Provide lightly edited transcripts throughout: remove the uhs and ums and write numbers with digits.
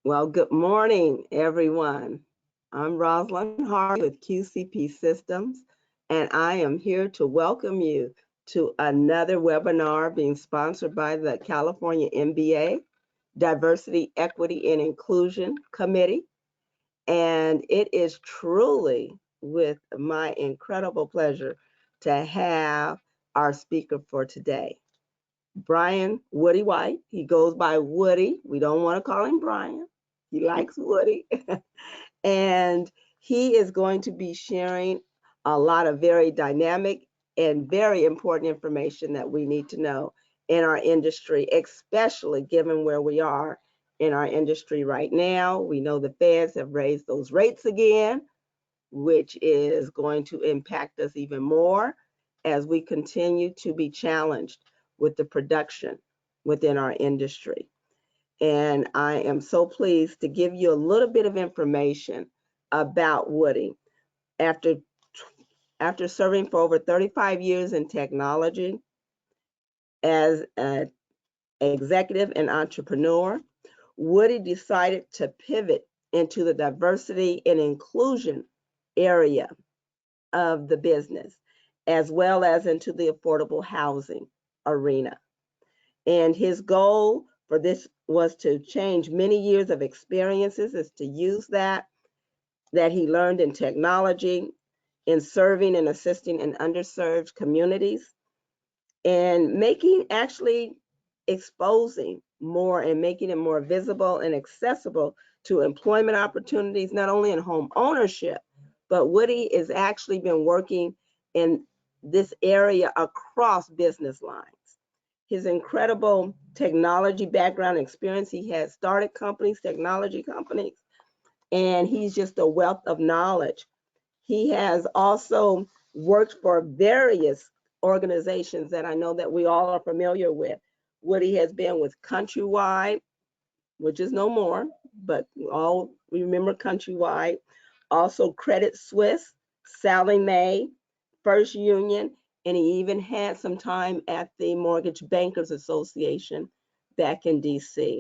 Well, good morning, everyone. I'm Rosalind Hardy with QCP Systems, and I am here to welcome you to another webinar being sponsored by the California MBA Diversity, Equity, and Inclusion Committee. And it is truly with my incredible pleasure to have our speaker for today, Brian Woody White. He goes by Woody. We don't want to call him Brian. He likes Woody. And he is going to be sharing a lot of very dynamic and very important information that we need to know in our industry, especially given where we are in our industry right now. We know the feds have raised those rates again, which is going to impact us even more as we continue to be challenged with the production within our industry. And I am so pleased to give you a little bit of information about Woody. After, after serving for over 35 years in technology as an executive and entrepreneur, Woody decided to pivot into the diversity and inclusion area of the business, as well as into the affordable housing arena. And his goal for this was to change many years of experiences, is to use that he learned in technology, in serving and assisting in underserved communities, and actually exposing more and making it more visible and accessible to employment opportunities, not only in home ownership, but Woody has actually been working in this area across business lines. His incredible technology background experience, he has started companies, technology companies, and he's just a wealth of knowledge. He has also worked for various organizations that I know that we all are familiar with. Woody has been with Countrywide, which is no more, but all we remember Countrywide. Also Credit Suisse, Sallie Mae, First Union, and he even had some time at the Mortgage Bankers Association back in DC.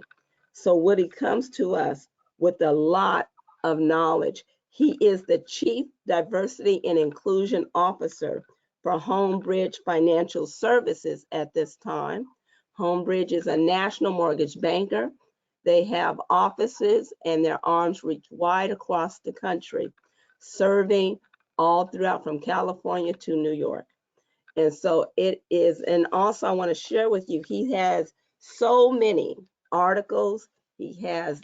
So Woody comes to us with a lot of knowledge. He is the Chief Diversity and Inclusion Officer for Homebridge Financial Services at this time. Homebridge is a national mortgage banker. They have offices and their arms reach wide across the country, serving all throughout from California to New York. And so it is, and also I want to share with you, he has so many articles, he has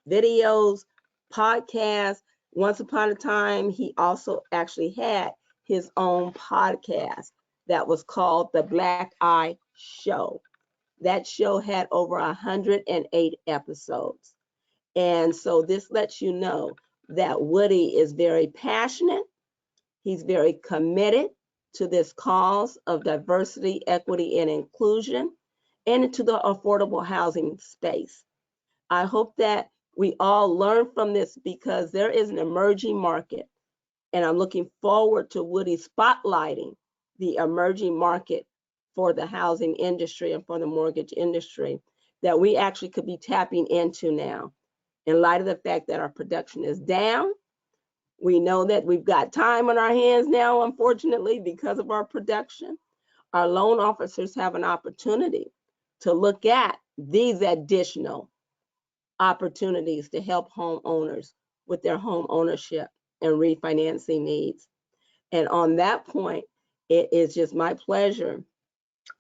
videos, podcasts. Once upon a time, he also actually had his own podcast that was called The Black Eye Show. That show had over 108 episodes. And so this lets you know that Woody is very passionate. He's very committed to this cause of diversity, equity, and inclusion, and to the affordable housing space. I hope that we all learn from this because there is an emerging market, and I'm looking forward to Woody spotlighting the emerging market for the housing industry and for the mortgage industry that we actually could be tapping into now. In light of the fact that our production is down, we know that we've got time on our hands now, unfortunately, because of our production. Our loan officers have an opportunity to look at these additional opportunities to help homeowners with their home ownership and refinancing needs. And on that point, it is just my pleasure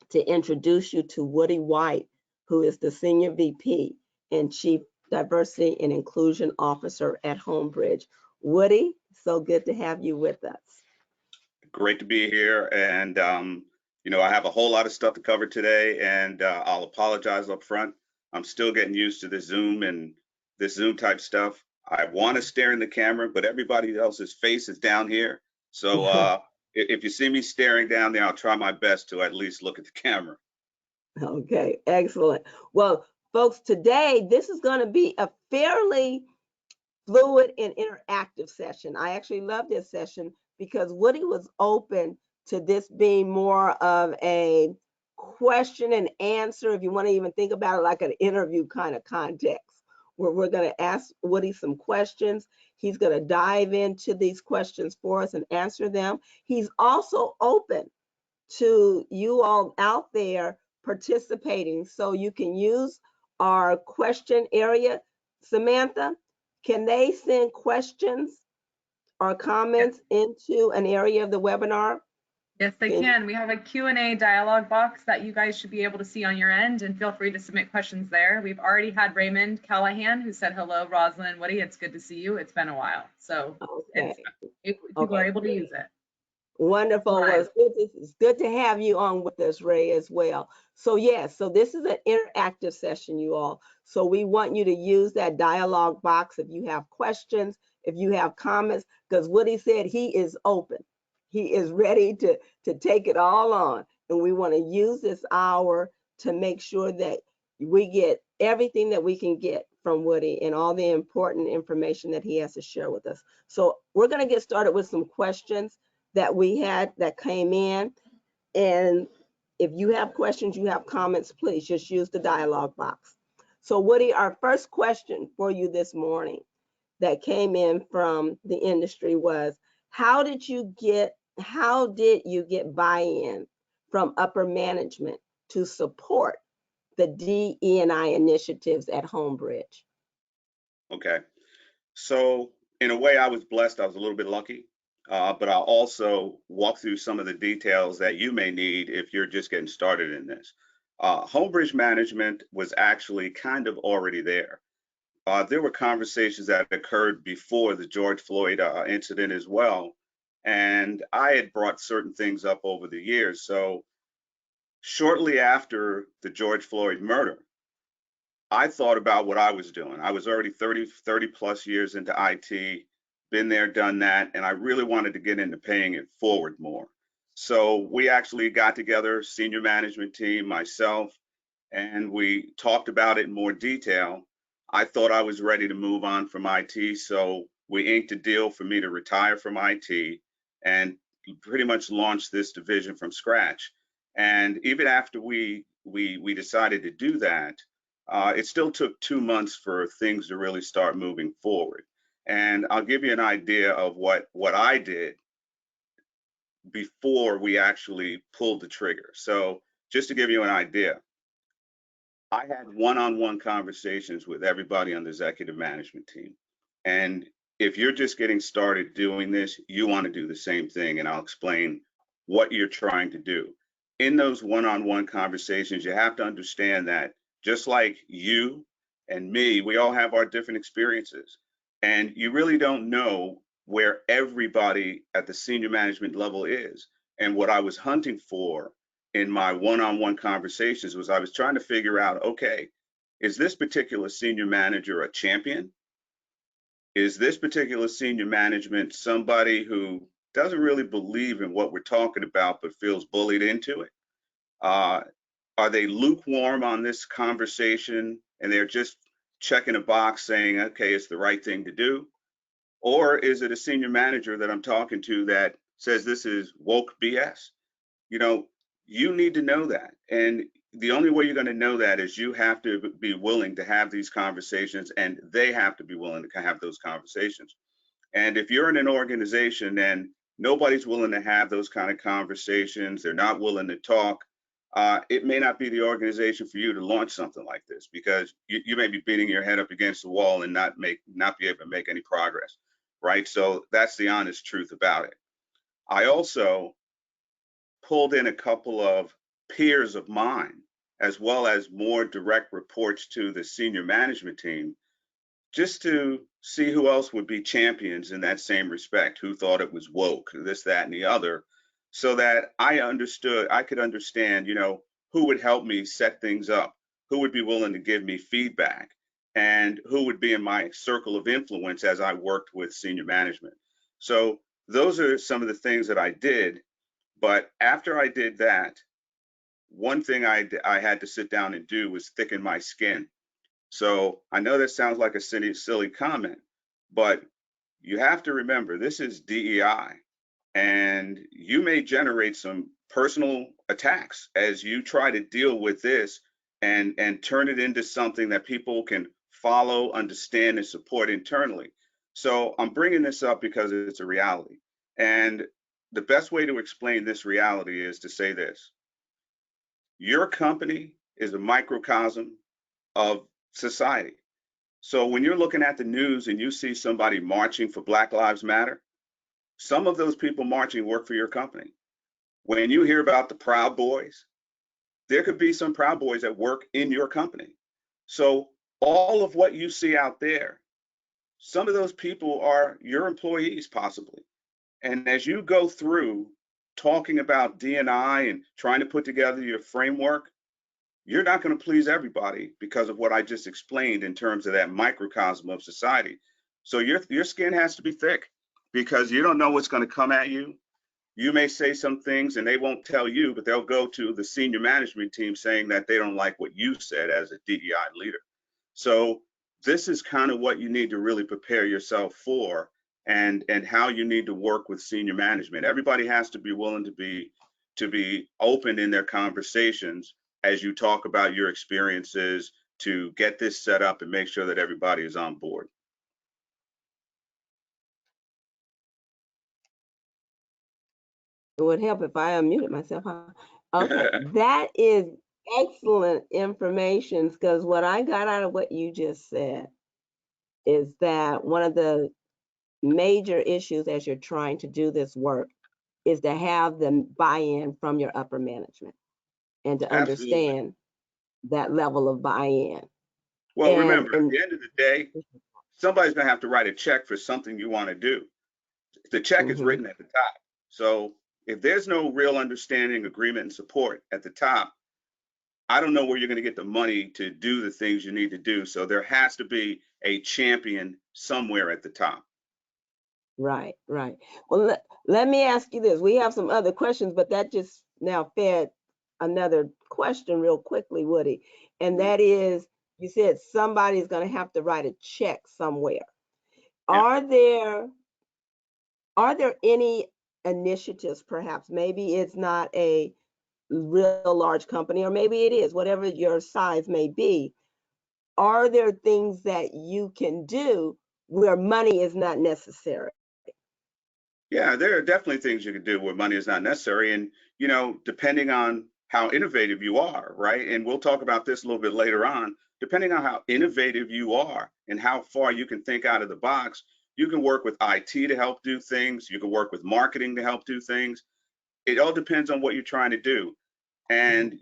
to introduce you to Woody White, who is the Senior VP and Chief Diversity and Inclusion Officer at Homebridge. Woody, so good to have you with us. Great to be here. And, I have a whole lot of stuff to cover today, and I'll apologize up front. I'm still getting used to this Zoom and this Zoom type stuff. I want to stare in the camera, but everybody else's face is down here. So if you see me staring down there, I'll try my best to at least look at the camera. Okay, excellent. Well, folks, today this is going to be a fairly fluid and interactive session. I actually love this session because Woody was open to this being more of a question and answer, if you want to even think about it like an interview kind of context, We're going to ask Woody some questions. He's going to dive into these questions for us and answer them. He's also open to you all out there participating. So you can use our question area. Samantha, can they send questions or comments into an area of the webinar? Yes, they can. We have a Q&A dialog box that you guys should be able to see on your end, and feel free to submit questions there. We've already had Raymond Callahan who said, hello, Rosalind and Woody, it's good to see you. It's been a while. So people are able to use it. Wonderful. Well, it's good to have you on with us, Ray, as well. So yes, so this is an interactive session, you all. So we want you to use that dialogue box if you have questions, if you have comments, because Woody said he is open. He is ready to take it all on. And we want to use this hour to make sure that we get everything that we can get from Woody and all the important information that he has to share with us. So we're going to get started with some questions that we had that came in. And if you have questions, you have comments, please just use the dialogue box. So Woody, our first question for you this morning that came in from the industry was, how did you get buy-in from upper management to support the DE&I initiatives at Homebridge? Okay. So in a way, I was blessed. I was a little bit lucky, but I'll also walk through some of the details that you may need if you're just getting started in this. Homebridge management was actually kind of already there. There were conversations that occurred before the George Floyd incident as well. And I had brought certain things up over the years. So shortly after the George Floyd murder, I thought about what I was doing. I was already 30 plus years into IT, been there, done that, and I really wanted to get into paying it forward more. So we actually got together, senior management team, myself, and we talked about it in more detail. I thought I was ready to move on from IT, so we inked a deal for me to retire from IT and pretty much launch this division from scratch. And even after we decided to do that, it still took 2 months for things to really start moving forward. And I'll give you an idea of what I did before we actually pulled the trigger. So just to give you an idea, I had one-on-one conversations with everybody on the executive management team. And if you're just getting started doing this, you want to do the same thing. And I'll explain what you're trying to do. In those one-on-one conversations, you have to understand that just like you and me, we all have our different experiences. And you really don't know where everybody at the senior management level is. And what I was hunting for in my one-on-one conversations was I was trying to figure out, okay, is this particular senior manager a champion? Is this particular senior management somebody who doesn't really believe in what we're talking about, but feels bullied into it? Are they lukewarm on this conversation and they're just checking a box saying, okay, it's the right thing to do? Or is it a senior manager that I'm talking to that says this is woke BS? You know, you need to know that. And the only way you're going to know that is you have to be willing to have these conversations, and they have to be willing to have those conversations. And if you're in an organization and nobody's willing to have those kind of conversations, they're not willing to talk, it may not be the organization for you to launch something like this, because you may be beating your head up against the wall and not be able to make any progress, right? So that's the honest truth about it. I also pulled in a couple of peers of mine, as well as more direct reports to the senior management team, just to see who else would be champions in that same respect, who thought it was woke, this, that, and the other, so that I could understand, you know, who would help me set things up, who would be willing to give me feedback, and who would be in my circle of influence as I worked with senior management. So those are some of the things that I did. But after I did that, one thing I had to sit down and do was thicken my skin. So I know that sounds like a silly comment, but you have to remember this is DEI, and you may generate some personal attacks as you try to deal with this and turn it into something that people can follow, understand, and support internally. So I'm bringing this up because it's a reality. And the best way to explain this reality is to say this: your company is a microcosm of society. So when you're looking at the news and you see somebody marching for Black Lives Matter, some of those people marching work for your company. When you hear about the Proud Boys, there could be some Proud Boys that work in your company. So all of what you see out there, some of those people are your employees possibly. And as you go through talking about D&I and trying to put together your framework, you're not going to please everybody because of what I just explained in terms of that microcosm of society. So your skin has to be thick because you don't know what's going to come at you. You may say some things and they won't tell you, but they'll go to the senior management team saying that they don't like what you said as a DEI leader. So this is kind of what you need to really prepare yourself for, and how you need to work with senior management. Everybody has to be willing to be open in their conversations as you talk about your experiences to get this set up and make sure that everybody is on board. It would help if I unmuted myself, huh? Okay, that is excellent information, because what I got out of what you just said is that one of the major issues as you're trying to do this work is to have the buy-in from your upper management and to Absolutely. understand that level of buy-in. Well, remember, at the end of the day, somebody's going to have to write a check for something you want to do. The check is written at the top. So if there's no real understanding, agreement, and support at the top, I don't know where you're going to get the money to do the things you need to do. So there has to be a champion somewhere at the top. Right, right. Well, let me ask you this. We have some other questions, but that just now fed another question real quickly, Woody. And that is, you said somebody's going to have to write a check somewhere. Yeah. Are there any initiatives, perhaps? Maybe it's not a real large company, or maybe it is, whatever your size may be. Are there things that you can do where money is not necessary? Yeah, there are definitely things you can do where money is not necessary. And, depending on how innovative you are, right? And we'll talk about this a little bit later on. Depending on how innovative you are and how far you can think out of the box, you can work with IT to help do things. You can work with marketing to help do things. It all depends on what you're trying to do. And,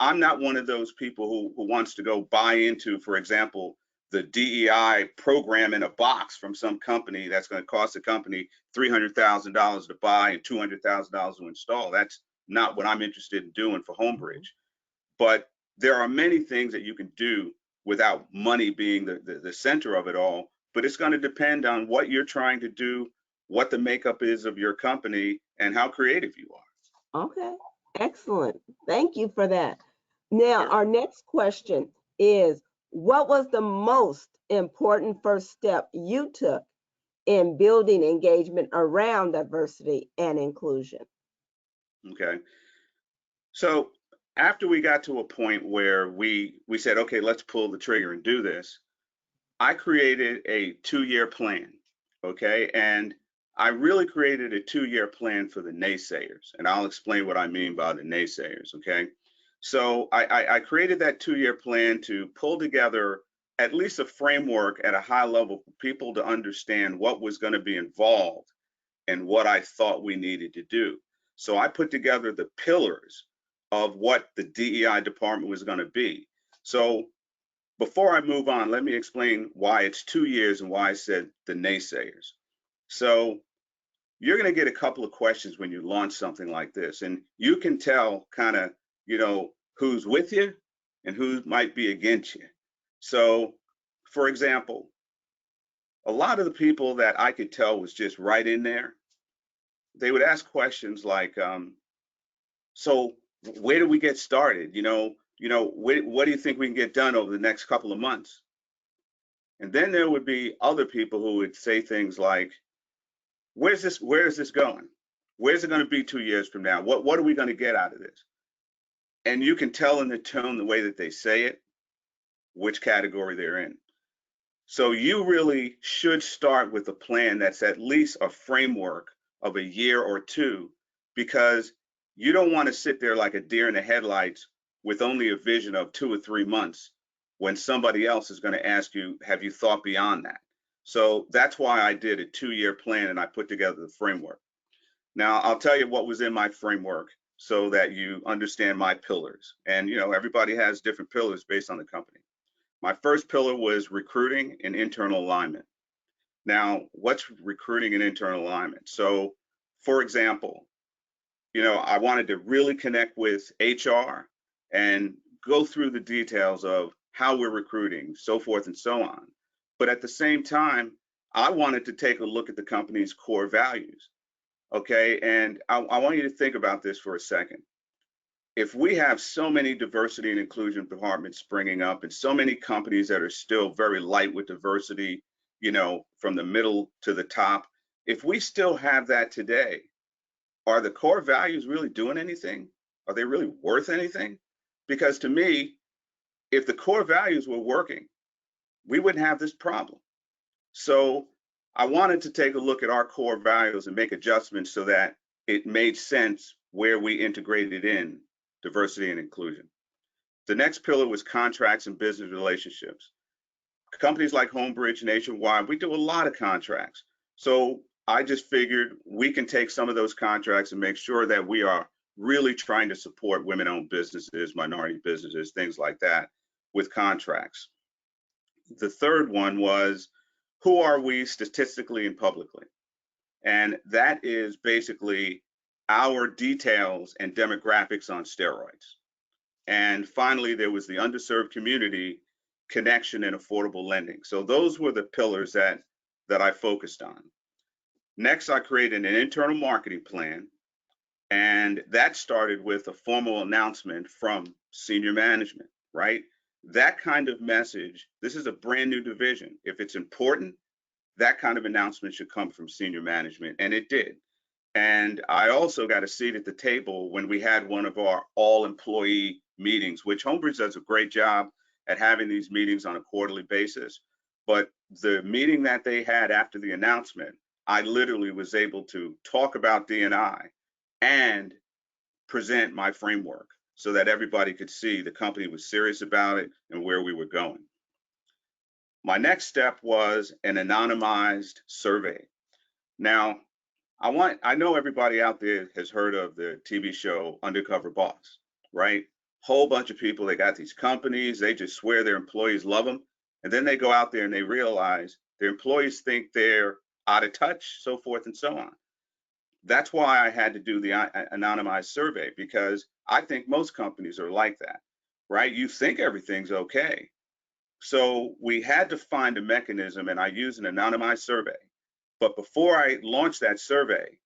I'm not one of those people who wants to go buy into, for example, the DEI program in a box from some company that's going to cost the company $300,000 to buy and $200,000 to install. That's not what I'm interested in doing for Homebridge. But there are many things that you can do without money being the center of it all. But it's going to depend on what you're trying to do, what the makeup is of your company, and how creative you are. Okay, excellent. Thank you for that. Now, Sure. our next question is, what was the most important first step you took in building engagement around diversity and inclusion? Okay. So after we got to a point where we said, okay, let's pull the trigger and do this, I created a 2-year plan. Okay. And I really created a 2-year plan for the naysayers. And I'll explain what I mean by the naysayers. Okay. So I created that 2-year plan to pull together at least a framework at a high level for people to understand what was going to be involved and what I thought we needed to do. So I put together the pillars of what the DEI department was going to be. So before I move on, let me explain why it's 2 years and why I said the naysayers. So you're going to get a couple of questions when you launch something like this, and you can tell kind of, who's with you and who might be against you. So, for example, a lot of the people that I could tell was just right in there, they would ask questions like, so where do we get started? What do you think we can get done over the next couple of months? And then there would be other people who would say things like, where is this going? Where's it going to be 2 years from now? What are we going to get out of this? And you can tell in the tone, the way that they say it, which category they're in. So you really should start with a plan that's at least a framework of a year or two, because you don't want to sit there like a deer in the headlights with only a vision of 2 or 3 months when somebody else is going to ask you, have you thought beyond that? So that's why I did a 2-year plan and I put together the framework. Now, I'll tell you what was in my framework so that you understand my pillars. And, everybody has different pillars based on the company. My first pillar was recruiting and internal alignment. Now, what's recruiting and internal alignment? So, for example, I wanted to really connect with HR and go through the details of how we're recruiting, so forth and so on. But at the same time, I wanted to take a look at the company's core values. Okay, and I want you to think about this for a second. If we have so many diversity and inclusion departments springing up and so many companies that are still very light with diversity, from the middle to the top, if we still have that today, are the core values really doing anything? Are they really worth anything? Because to me, if the core values were working, we wouldn't have this problem. So I wanted to take a look at our core values and make adjustments so that it made sense where we integrated in diversity and inclusion. The next pillar was contracts and business relationships. Companies like Homebridge nationwide, we do a lot of contracts. So I just figured we can take some of those contracts and make sure that we are really trying to support women-owned businesses, minority businesses, things like that with contracts. The third one was, who are we statistically and publicly? And that is basically our details and demographics on steroids. And finally, there was the underserved community, connection, and affordable lending. So those were the pillars that I focused on. Next, I created an internal marketing plan, and that started with a formal announcement from senior management, right? That kind of message, this is a brand new division. If it's important, that kind of announcement should come from senior management, and it did. And I also got a seat at the table when we had one of our all-employee meetings, which Homebridge does a great job at having these meetings on a quarterly basis. But the meeting that they had after the announcement, I literally was able to talk about DE&I and present my framework so that everybody could see the company was serious about it and where we were going. My next step was an anonymized survey. Now, I know everybody out there has heard of the TV show Undercover Boss, right? Whole bunch of people, they got these companies, they just swear their employees love them. And then they go out there and they realize their employees think they're out of touch, so forth and so on. That's why I had to do the anonymized survey, because I think most companies are like that, right? You think everything's okay. So we had to find a mechanism, and I used an anonymized survey. But before I launched that survey,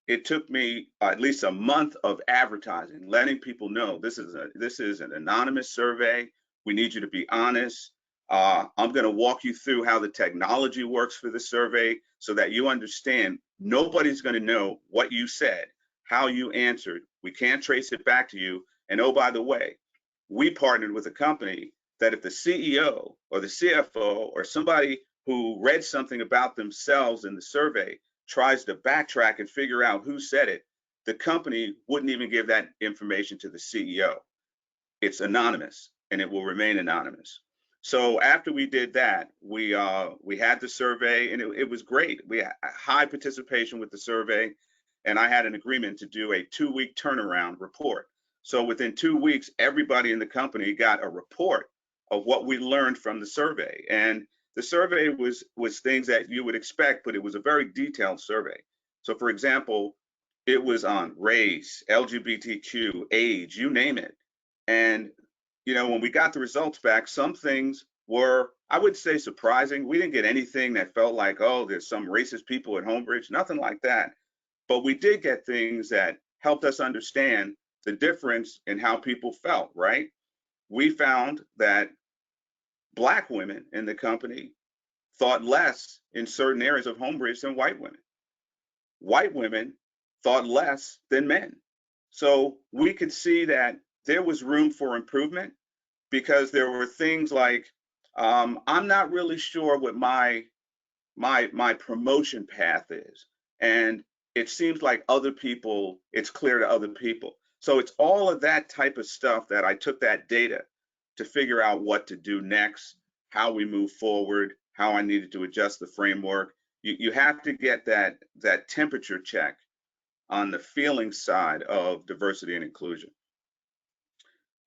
it took me at least a month of advertising, letting people know this is an anonymous survey. We need you to be honest. I'm going to walk you through how the technology works for the survey so that you understand nobody's going to know what you said, how you answered. We can't trace it back to you. And oh, by the way, we partnered with a company that if the CEO or the CFO or somebody who read something about themselves in the survey tries to backtrack and figure out who said it, the company wouldn't even give that information to the CEO. It's anonymous and it will remain anonymous. So after we did that, we had the survey, and it was great. We had high participation with the survey, and I had an agreement to do a 2-week turnaround report. So within 2 weeks, everybody in the company got a report of what we learned from the survey. And the survey was things that you would expect, but it was a very detailed survey. So for example, it was on race, LGBTQ, age, you name it. And when we got the results back, some things were, I would say, surprising. We didn't get anything that felt like, oh, there's some racist people at Homebridge, nothing like that. But we did get things that helped us understand the difference in how people felt, right? We found that Black women in the company thought less in certain areas of Homebridge than white women. White women thought less than men. So we could see that there was room for improvement, because there were things like I'm not really sure what my promotion path is, and it seems like other people, it's clear to other people. So it's all of that type of stuff that I took that data to figure out what to do next, how we move forward, how I needed to adjust the framework. You have to get that temperature check on the feeling side of diversity and inclusion.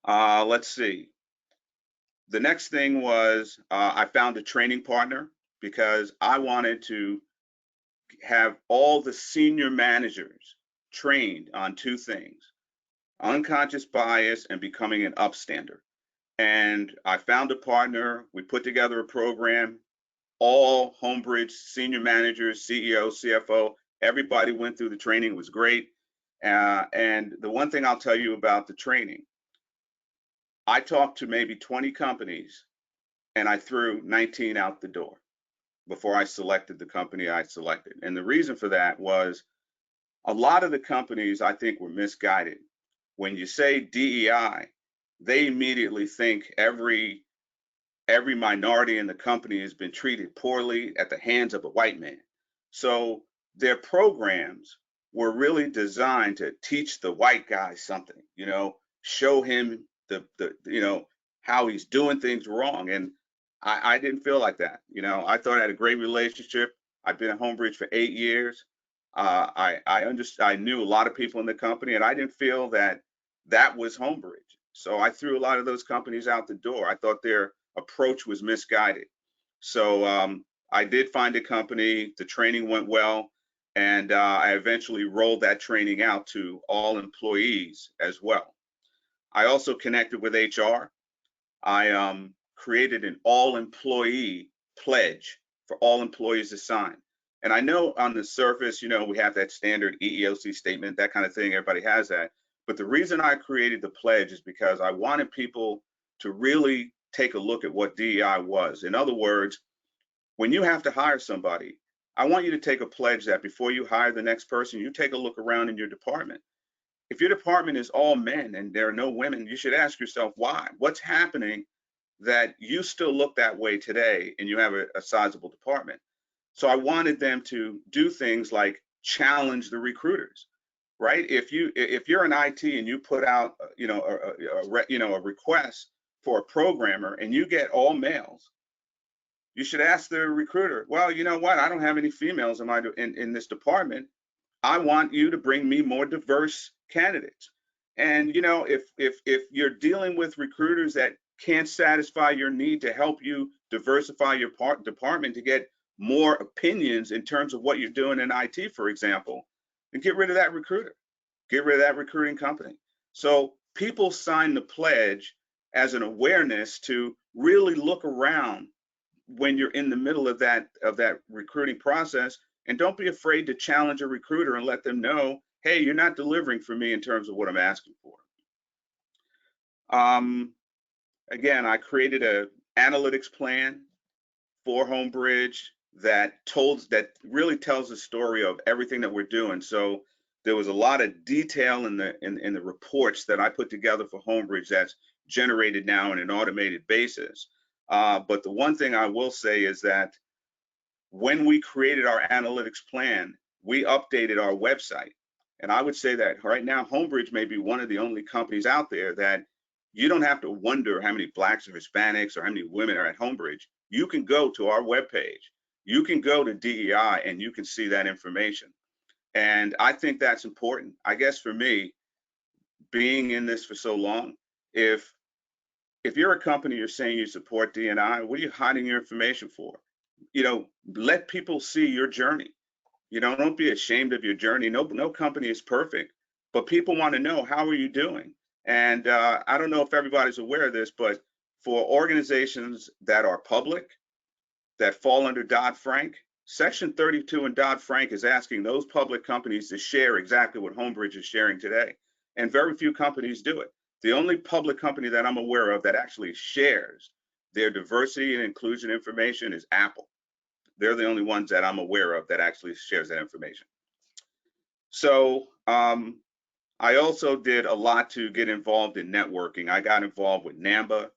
Let's see. The next thing was I found a training partner because I wanted to have all the senior managers trained on two things: unconscious bias and becoming an upstander. And I found a partner. We put together a program. All Homebridge senior managers, CEO, CFO, everybody went through the training. It was great. And the one thing I'll tell you about the training, I talked to maybe 20 companies and I threw 19 out the door before I selected the company I selected. And the reason for that was a lot of the companies I think were misguided. When you say DEI, they immediately think every minority in the company has been treated poorly at the hands of a white man. So their programs were really designed to teach the white guy something, show him the how he's doing things wrong. And I didn't feel like that. I thought I had a great relationship. I've been at Homebridge for 8 years. I knew a lot of people in the company, and I didn't feel that was Homebridge. So I threw a lot of those companies out the door. I thought their approach was misguided. So I did find a company. The training went well, and I eventually rolled that training out to all employees as well. I also connected with HR. I created an all-employee pledge for all employees to sign. And I know on the surface, we have that standard EEOC statement, that kind of thing. Everybody has that. But the reason I created the pledge is because I wanted people to really take a look at what DEI was. In other words, when you have to hire somebody, I want you to take a pledge that before you hire the next person, you take a look around in your department. If your department is all men and there are no women, you should ask yourself why. What's happening that you still look that way today and you have a sizable department? So I wanted them to do things like challenge the recruiters, right? If you're in IT and you put out a request for a programmer and you get all males, you should ask the recruiter, well, you know what? I don't have any females in this department. I want you to bring me more diverse candidates. And if you're dealing with recruiters that can't satisfy your need to help you diversify your department to get more opinions in terms of what you're doing in IT, for example, then get rid of that recruiter, get rid of that recruiting company. So people sign the pledge as an awareness to really look around when you're in the middle of that recruiting process, and don't be afraid to challenge a recruiter and let them know, hey, you're not delivering for me in terms of what I'm asking for. Again, I created an analytics plan for Homebridge that really tells the story of everything that we're doing. So there was a lot of detail in the reports that I put together for Homebridge that's generated now on an automated basis. But the one thing I will say is that when we created our analytics plan, we updated our website. And I would say that right now, Homebridge may be one of the only companies out there that you don't have to wonder how many Blacks or Hispanics or how many women are at Homebridge. You can go to our webpage. You can go to DEI and you can see that information. And I think that's important. I guess for me, being in this for so long, if you're a company, you're saying you support DE&I, what are you hiding your information for? Let people see your journey. Don't be ashamed of your journey. No company is perfect, but people want to know, how are you doing? And I don't know if everybody's aware of this, but for organizations that are public, that fall under Dodd-Frank, Section 32 in Dodd-Frank is asking those public companies to share exactly what Homebridge is sharing today. And very few companies do it. The only public company that I'm aware of that actually shares their diversity and inclusion information is Apple. They're the only ones that I'm aware of that actually shares that information. So I also did a lot to get involved in networking. I got involved with NAMBA.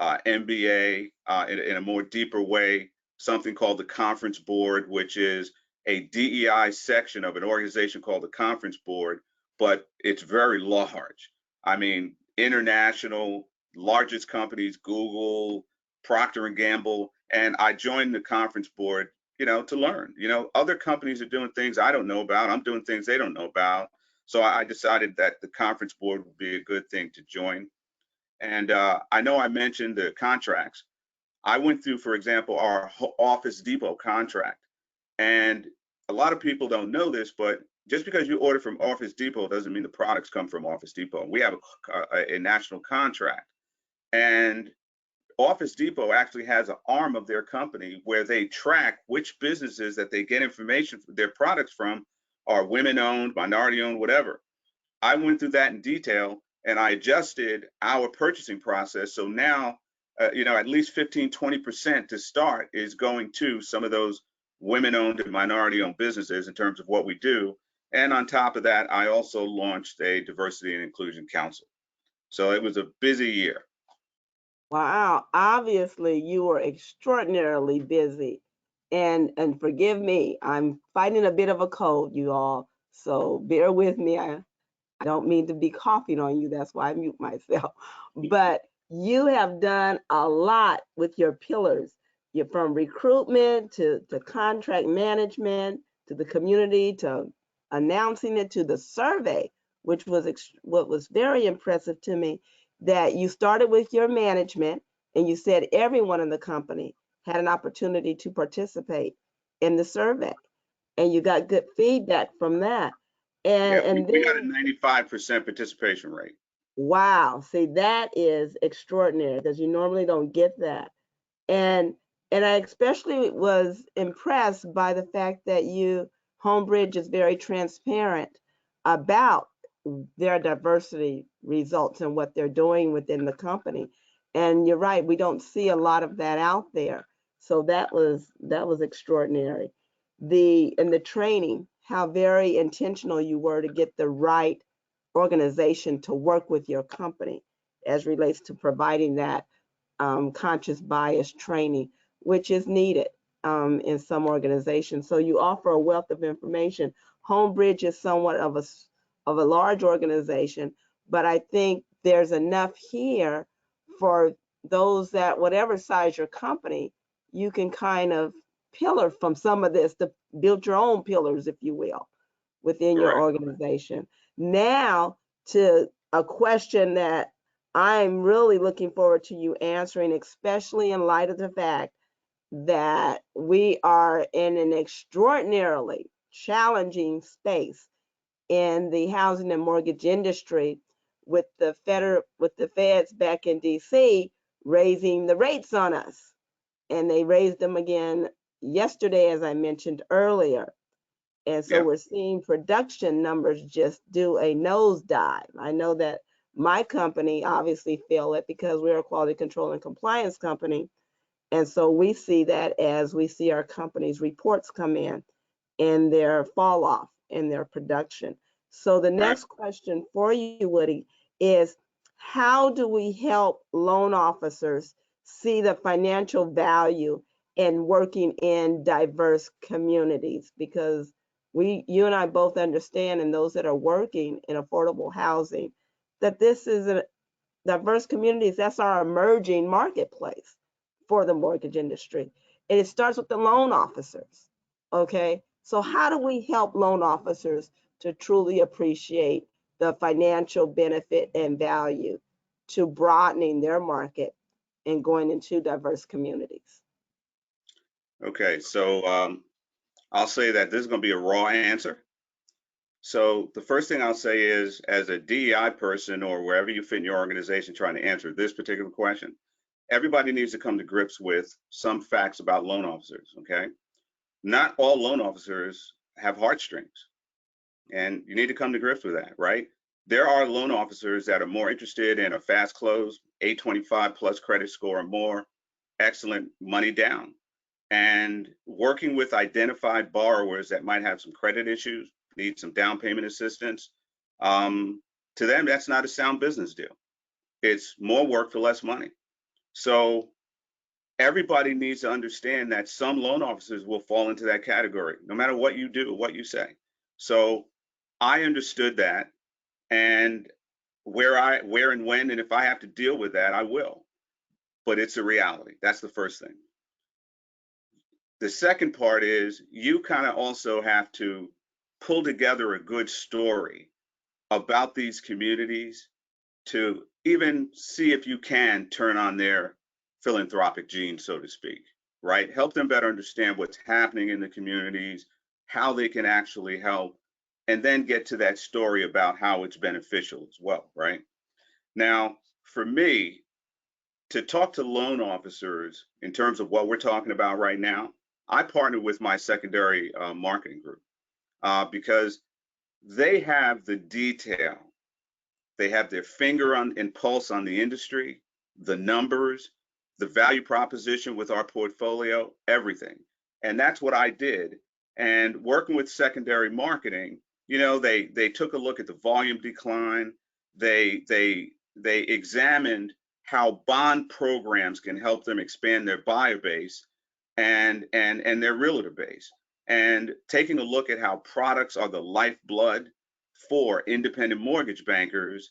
MBA, in a more deeper way, something called the Conference Board, which is a DEI section of an organization called the Conference Board, but it's very large. I mean, international, largest companies, Google, Procter and Gamble, and I joined the Conference Board, to learn. Other companies are doing things I don't know about. I'm doing things they don't know about. So I decided that the Conference Board would be a good thing to join. And I know I mentioned the contracts. I went through, for example, our Office Depot contract. And a lot of people don't know this, but just because you order from Office Depot doesn't mean the products come from Office Depot. We have a national contract. And Office Depot actually has an arm of their company where they track which businesses that they get information, their products from, are women owned, minority owned, whatever. I went through that in detail and I adjusted our purchasing process. So now, at least 15–20% to start is going to some of those women-owned and minority-owned businesses in terms of what we do. And on top of that, I also launched a diversity and inclusion council. So it was a busy year. Wow, obviously you were extraordinarily busy. And forgive me, I'm fighting a bit of a cold, you all. So bear with me. I don't mean to be coughing on you. That's why I mute myself. But you have done a lot with your pillars. You're from recruitment to contract management, to the community, to announcing it, to the survey, which was what was very impressive to me, that you started with your management and you said everyone in the company had an opportunity to participate in the survey. And you got good feedback from that. And we got a then 95% participation rate. wow, see, that is extraordinary because you normally don't get that. And I especially was impressed by the fact that Homebridge is very transparent about their diversity results and what they're doing within the company. And you're right, we don't see a lot of that out there. So that was extraordinary. The training, how very intentional you were to get the right organization to work with your company as relates to providing that conscious bias training, which is needed in some organizations. So you offer a wealth of information. Homebridge is somewhat of a large organization, but I think there's enough here for those that, whatever size your company, you can kind of pillar from some of this to build your own pillars, if you will, within your organization. Now to a question that I'm really looking forward to you answering, especially in light of the fact that we are in an extraordinarily challenging space in the housing and mortgage industry with the feds back in DC raising the rates on us. And they raised them again yesterday, as I mentioned earlier. And so we're seeing production numbers just do a nosedive. I know that my company obviously feel it because we're a quality control and compliance company. And so we see that as we see our company's reports come in and their fall off in their production. So the next question for you, Woody, is how do we help loan officers see the financial value in working in diverse communities? Because you and I both understand, and those that are working in affordable housing, that this is a diverse communities. That's our emerging marketplace for the mortgage industry. And it starts with the loan officers. Okay. So how do we help loan officers to truly appreciate the financial benefit and value to broadening their market and going into diverse communities? Okay, so I'll say that this is going to be a raw answer. So the first thing I'll say is, as a DEI person or wherever you fit in your organization trying to answer this particular question, everybody needs to come to grips with some facts about loan officers, okay? Not all loan officers have heartstrings, and you need to come to grips with that, right? There are loan officers that are more interested in a fast close, 825 plus credit score or more, excellent money down, and working with identified borrowers that might have some credit issues, need some down payment assistance. To them, that's not a sound business deal. It's more work for less money. So everybody needs to understand that some loan officers will fall into that category, no matter what you do, what you say. So I understood that, and where and when, and if I have to deal with that, I will. But it's a reality. That's the first thing. The second part is you kind of also have to pull together a good story about these communities to even see if you can turn on their philanthropic gene, so to speak, right? Help them better understand what's happening in the communities, how they can actually help, and then get to that story about how it's beneficial as well, right? Now, for me, to talk to loan officers in terms of what we're talking about right now, I partner with my secondary marketing group because they have the detail. They have their finger on and pulse on the industry, the numbers, the value proposition with our portfolio, everything. And that's what I did. And working with secondary marketing, they took a look at the volume decline. They examined how bond programs can help them expand their buyer base and their realtor base, and taking a look at how products are the lifeblood for independent mortgage bankers.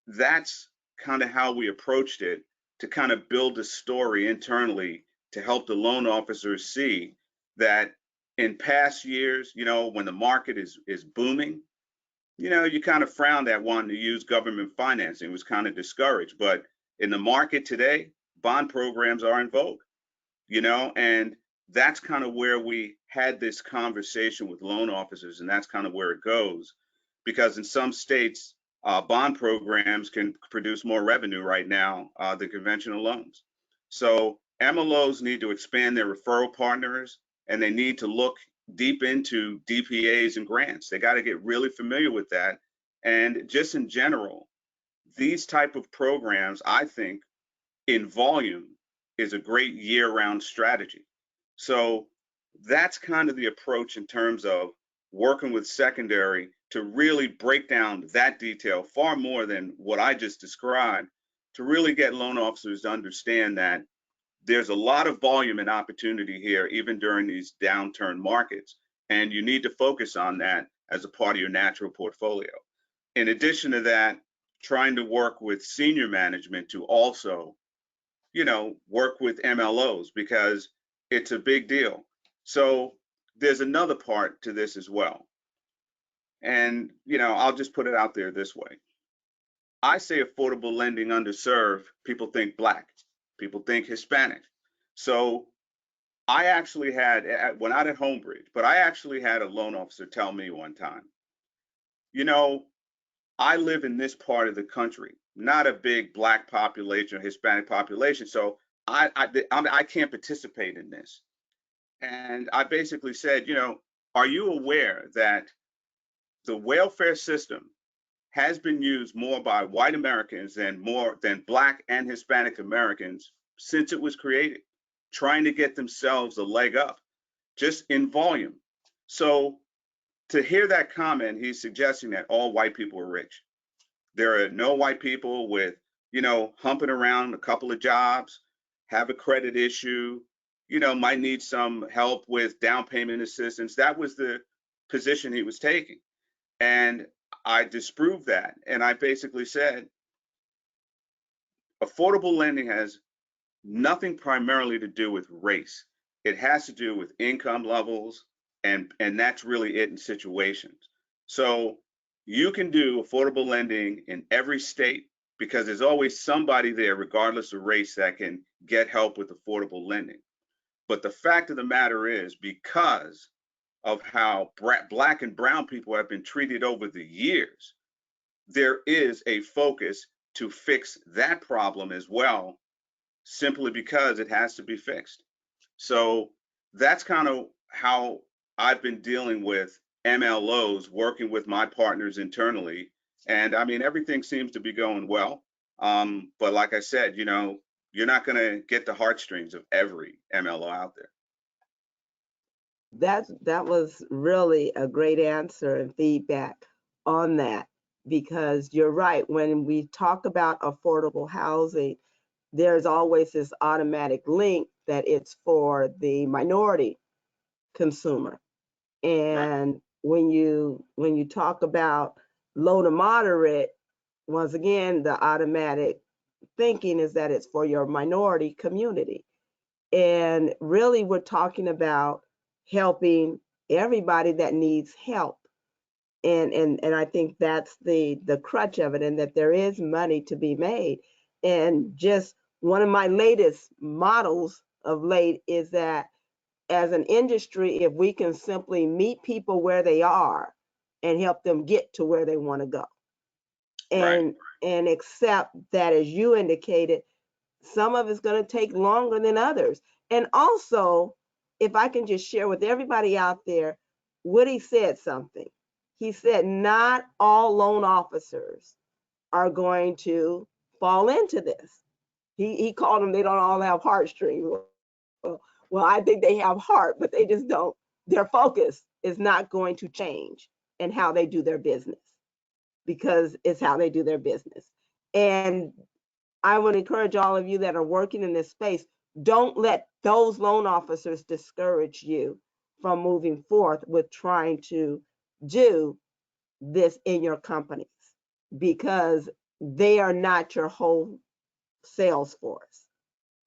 That's kind of how we approached it, to kind of build a story internally to help the loan officers see that in past years, when the market is booming, you kind of frowned at wanting to use government financing. It was kind of discouraged. But in the market today, bond programs are in vogue, and that's kind of where we had this conversation with loan officers, and that's kind of where it goes. Because in some states, bond programs can produce more revenue right now than conventional loans. So MLOs need to expand their referral partners, and they need to look deep into DPAs and grants. They got to get really familiar with that. And just in general, these type of programs, I think, in volume, is a great year-round strategy. So that's kind of the approach in terms of working with secondary to really break down that detail far more than what I just described, to really get loan officers to understand that there's a lot of volume and opportunity here, even during these downturn markets. And you need to focus on that as a part of your natural portfolio. In addition to that, trying to work with senior management to also, work with MLOs, because it's a big deal. So there's another part to this as well. And, I'll just put it out there this way. I say affordable lending underserved, people think Black, people think Hispanic. So I actually had, when I at Homebridge, but I actually had a loan officer tell me one time, I live in this part of the country, not a big Black population or Hispanic population, so I can't participate in this. And I basically said, are you aware that the welfare system has been used more by white Americans than Black and Hispanic Americans since it was created, trying to get themselves a leg up just in volume? So to hear that comment, he's suggesting that all white people are rich. There are no white people with, humping around a couple of jobs, have a credit issue, might need some help with down payment assistance. That was the position he was taking. And I disproved that. And I basically said, affordable lending has nothing primarily to do with race. It has to do with income levels, and that's really it in situations. So you can do affordable lending in every state, because there's always somebody there, regardless of race, that can get help with affordable lending. But the fact of the matter is, because of how Black and brown people have been treated over the years, there is a focus to fix that problem as well, simply because it has to be fixed. So that's kind of how I've been dealing with MLOs, working with my partners internally. And I mean, everything seems to be going well. But like I said, you're not going to get the heartstrings of every MLO out there. That was really a great answer and feedback on that, because you're right. When we talk about affordable housing, there's always this automatic link that it's for the minority consumer. And when you talk about low to moderate, once again, the automatic thinking is that it's for your minority community. And really, we're talking about helping everybody that needs help. And I think that's the crutch of it, and that there is money to be made. And just one of my latest models of late is that as an industry, if we can simply meet people where they are and help them get to where they want to go, and accept that, as you indicated, some of it's going to take longer than others. And also, if I can just share with everybody out there, Woody said something. He said not all loan officers are going to fall into this. He called them, they don't all have heartstrings. Well, I think they have heart, but they just don't. Their focus is not going to change in how they do their business, because it's how they do their business. And I would encourage all of you that are working in this space, don't let those loan officers discourage you from moving forth with trying to do this in your companies, because they are not your whole sales force.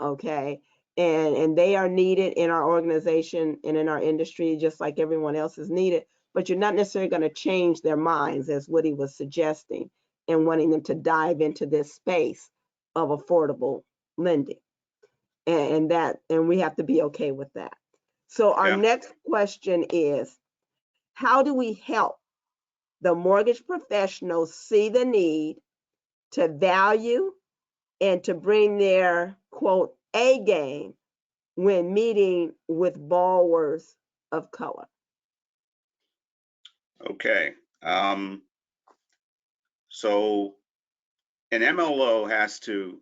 Okay. And they are needed in our organization and in our industry, just like everyone else is needed. But you're not necessarily going to change their minds, as Woody was suggesting, and wanting them to dive into this space of affordable lending. And we have to be okay with that. So our next question is, how do we help the mortgage professionals see the need to value and to bring their quote A game when meeting with borrowers of color? Okay. So an MLO has to,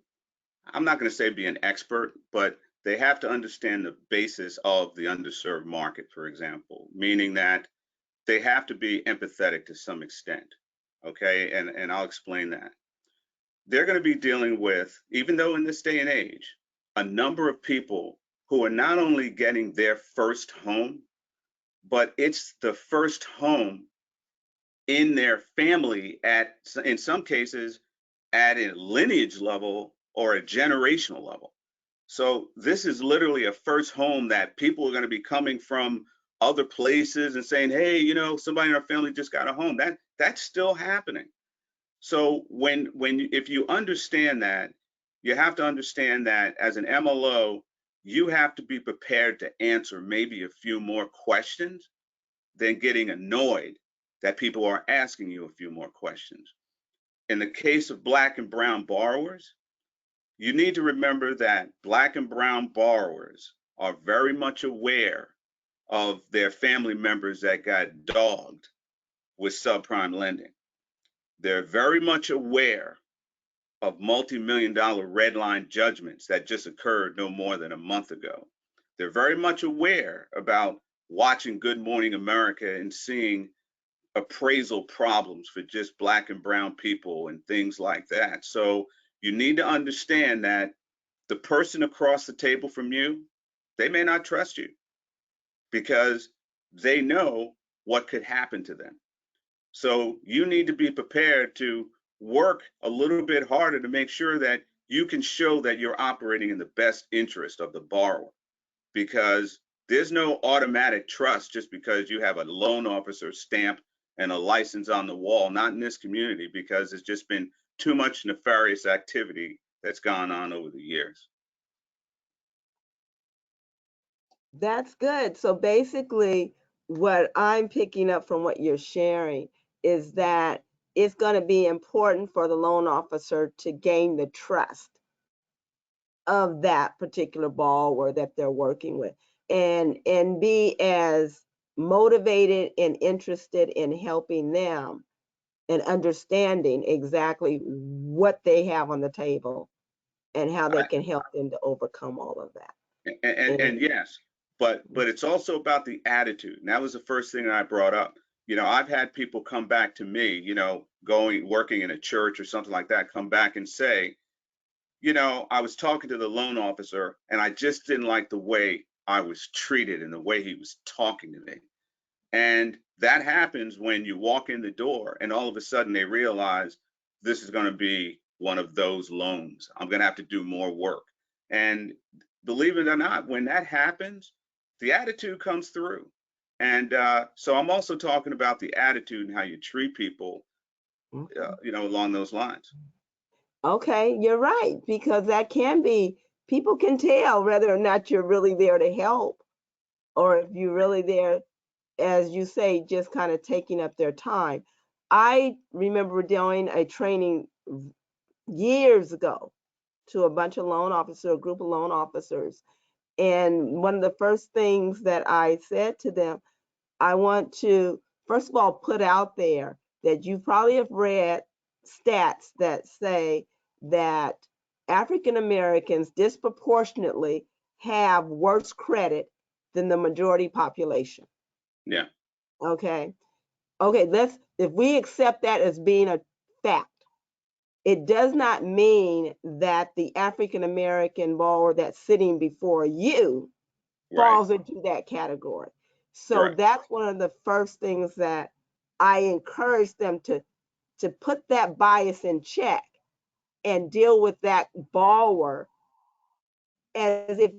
I'm not going to say be an expert, but they have to understand the basis of the underserved market, for example, meaning that they have to be empathetic to some extent. Okay. And I'll explain that. They're going to be dealing with, even though in this day and age, a number of people who are not only getting their first home, but it's the first home in their family in some cases, at a lineage level or a generational level. So this is literally a first home that people are going to be coming from other places and saying, hey, somebody in our family just got a home. That's still happening. So if you understand that, you have to understand that as an MLO, you have to be prepared to answer maybe a few more questions than getting annoyed that people are asking you a few more questions. In the case of Black and brown borrowers, you need to remember that Black and brown borrowers are very much aware of their family members that got dogged with subprime lending. They're very much aware of multi-million-dollar red line judgments that just occurred no more than a month ago. They're very much aware about watching Good Morning America and seeing appraisal problems for just Black and brown people and things like that. So you need to understand that the person across the table from you, they may not trust you because they know what could happen to them. So you need to be prepared to work a little bit harder to make sure that you can show that you're operating in the best interest of the borrower, because there's no automatic trust just because you have a loan officer stamp and a license on the wall, not in this community, because it's just been too much nefarious activity that's gone on over the years. That's good. So basically, what I'm picking up from what you're sharing is that it's going to be important for the loan officer to gain the trust of that particular borrower that they're working with, and be as motivated and interested in helping them and understanding exactly what they have on the table and how they can help them to overcome all of that. And yes, but it's also about the attitude. And that was the first thing I brought up. I've had people come back to me, working in a church or something like that, come back and say, you know, I was talking to the loan officer and I just didn't like the way I was treated and the way he was talking to me. And that happens when you walk in the door and all of a sudden they realize this is going to be one of those loans. I'm going to have to do more work. And believe it or not, when that happens, the attitude comes through. And so I'm also talking about the attitude and how you treat people, you know, along those lines. Okay, you're right, because that can be, people can tell whether or not you're really there to help or if you're really there, as you say, just kind of taking up their time. I remember doing a training years ago to a bunch of loan officers, a group of loan officers. And one of the first things that I said to them, I want to, first of all, put out there that you probably have read stats that say that African Americans disproportionately have worse credit than the majority population. Yeah, Okay. Okay, if we accept that as being a fact, it does not mean that the African American borrower that's sitting before you right, falls into that category. So correct. that's one of the first things that I encourage them to put that bias in check and deal with that borrower as if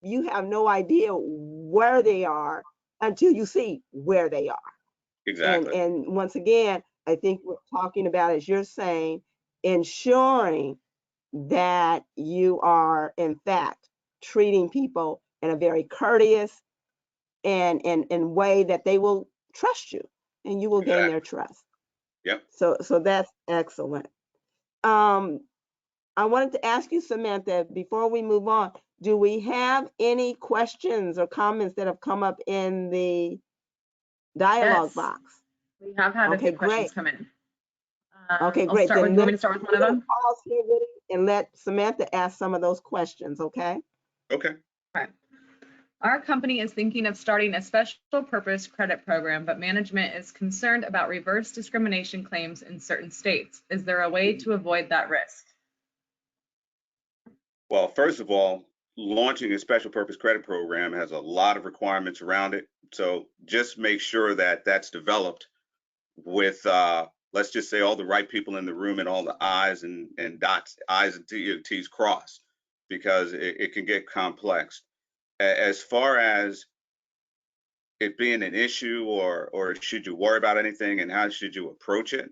you have no idea where they are until you see where they are. Exactly. And once again, I think we're talking about, as you're saying, ensuring that you are in fact treating people in a very courteous and way that they will trust you and you will gain their Exactly. trust. Yep. So that's excellent. Um, I wanted to ask you, Samantha, before we move on, do we have any questions or comments that have come up in the dialogue Yes, box? we have had a Okay, few questions great. come in. Okay, I'll great. start with, Then you want me to start with one we're of gonna them? pause here, Woody, and let Samantha ask some of those questions, okay? Okay. Okay. Our company is thinking of starting a special purpose credit program, but management is concerned about reverse discrimination claims in certain states. Is there a way to avoid that risk? Well, first of all, launching a special purpose credit program has a lot of requirements around it. So just make sure that that's developed with, let's just say, all the right people in the room and all the and dots, I's and T's crossed, because it can get complex. As far as it being an issue or should you worry about anything and how should you approach it,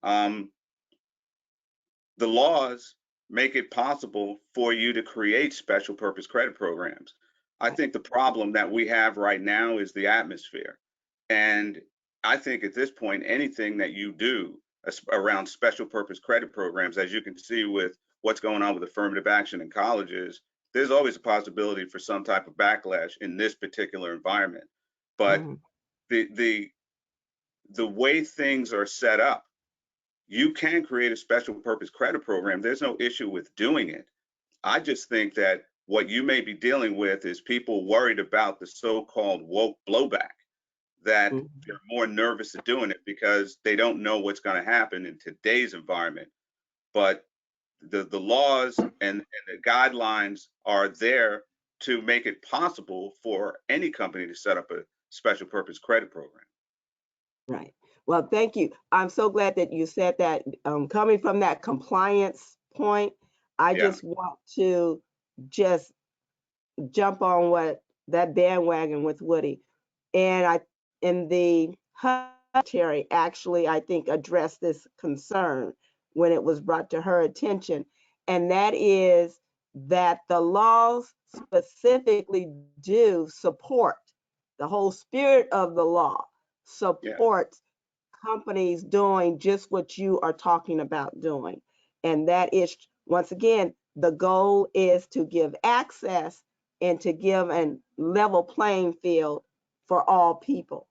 um, the laws make it possible for you to create special purpose credit programs. I think the problem that we have right now is the atmosphere. And I think at this point, anything that you do around special purpose credit programs, as you can see with what's going on with affirmative action in colleges, there's always a possibility for some type of backlash in this particular environment. But Mhm. the the the way things are set up, you can create a special purpose credit program. There's no issue with doing it. I just think that what you may be dealing with is people worried about the so-called woke blowback, that Mhm. they're more nervous of doing it because they don't know what's going to happen in today's environment. But the laws and the guidelines are there to make it possible for any company to set up a special purpose credit program. Right. Well, thank you. I'm so glad that you said that. Coming from that compliance point, I Yeah, just want to just jump on what that bandwagon with Woody. And in the Terry actually, I think, addressed this concern when it was brought to her attention. And that is that the laws specifically do support, the whole spirit of the law yeah, supports companies doing just what you are talking about doing. And that is, once again, the goal is to give access and to give a level playing field for all people.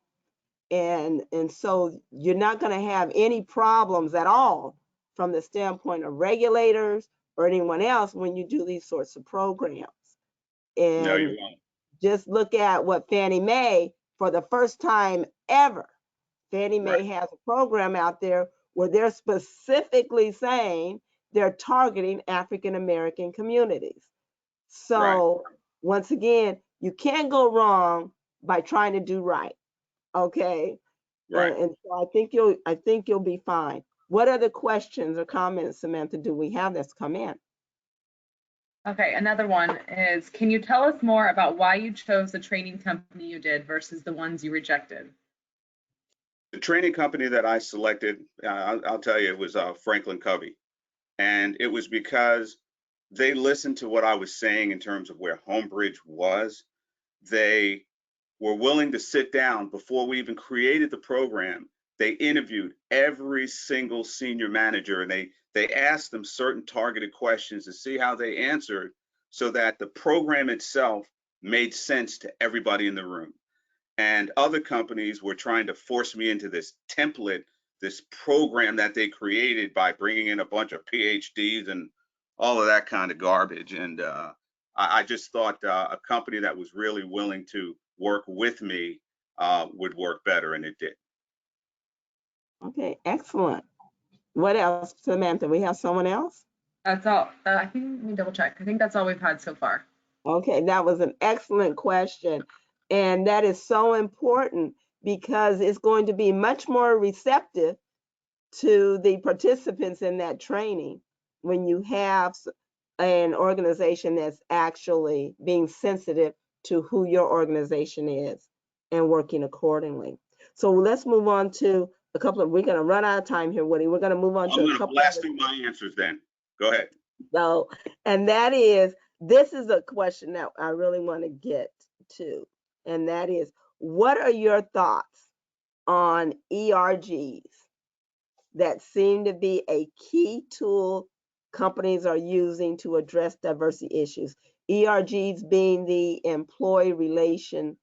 And so you're not going to have any problems at all from the standpoint of regulators or anyone else when you do these sorts of programs. no, And you won't. just look at what Fannie Mae, for the first time ever, Fannie Right, Mae has a program out there where they're specifically saying they're targeting African American communities. Right. So once again, you can't go wrong by trying to do right. Okay. Right. And so I think you'll be fine. What other questions or comments, Samantha, do we have that's come in? Okay, another one is, can you tell us more about why you chose the training company you did versus the ones you rejected? The training company that I selected, I'll tell you, it was Franklin Covey. And it was because they listened to what I was saying in terms of where Homebridge was. They were willing to sit down before we even created the program. They interviewed every single senior manager, and they asked them certain targeted questions to see how they answered, so that the program itself made sense to everybody in the room. And other companies were trying to force me into this template, this program that they created by bringing in a bunch of PhDs and all of that kind of garbage. And I just thought a company that was really willing to work with me would work better, and it did. Okay, excellent. What else, Samantha? We have someone else? That's all. I think, let me double check. I think that's all we've had so far. Okay, that was an excellent question. And that is so important because it's going to be much more receptive to the participants in that training when you have an organization that's actually being sensitive to who your organization is and working accordingly. So let's move on to a couple of, we're going to run out of time here, Woody. We're going to move on I'm to a going to couple blast of. through my answers then. Go ahead. So, and that is, this is a question that I really want to get to, and that is, what are your thoughts on ERGs that seem to be a key tool companies are using to address diversity issues? ERGs being the employee relationship